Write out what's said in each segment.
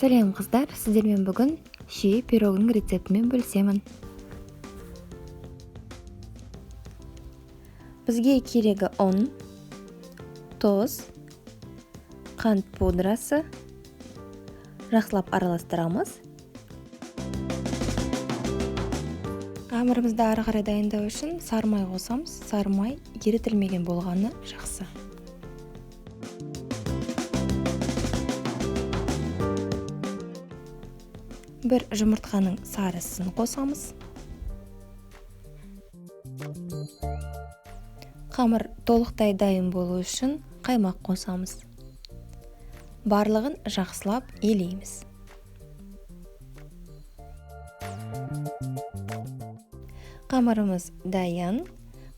Сәлем қыздар, сіздермен бүгін шие пирогының рецептімен бөлісемін. Бізге керегі ұн, тұз, қант пудрасы, жақсылап араластырамыз. Қамырымызды ары қарай дайындау үшін сары май қосамыз. Сары май ерітілмеген болғаны жақсы. Бір жұмыртқаның сарысын қосамыз. Қамыр толықтай дайын болу үшін қаймақ қосамыз. Барлығын жақсылап елейміз. Қамырымыз дайын.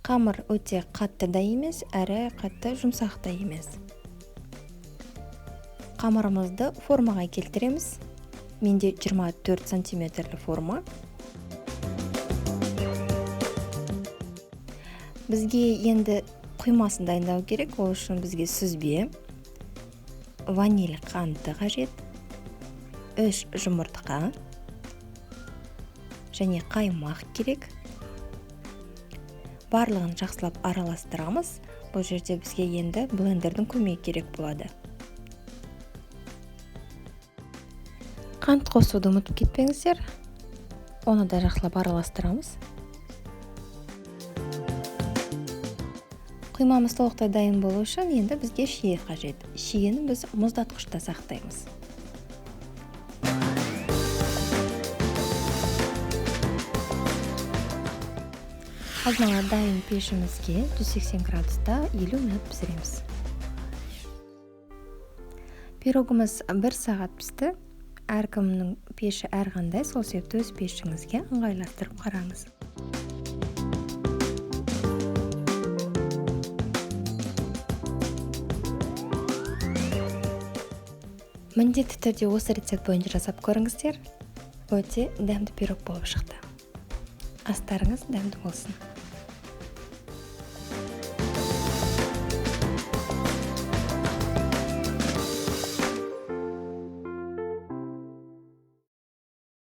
Қамыр өте қатты да емес, әрі қатты жұмсақ та емес. Қамырымызды формаға келтіреміз. Менде 24 сантиметрлі форма. Бізге енді құймасын дайындау керек. Ол үшін бізге сүзбе, ваниль қанты қажет, 3 жұмыртқа және қаймақ керек. Барлығын жақсылап араластырамыз. Бұл жерде бізге енді блендердің көмегі керек болады. Қант қосуды ұмытып кетпеңіздер. Оны да жақсылап араластырамыз. Құймамыз толықтай дайын болу үшін енді бізге шие қажет. Шиені біз мұздатқышта сақтаймыз. Алдыңа дайын пешімізге 180 градуста 50 минут пісіреміз. Пирогымыз 1 сағат пісті. Әркімнің пеші әрқандай, сол себепті өз пешіңізге ыңғайластырып қараңыз. Міндетті түрде осы рецепт бойынша жасап көріңіздер. Өте дәмді пирог болып шықты. Астарыңыз дәмді болсын.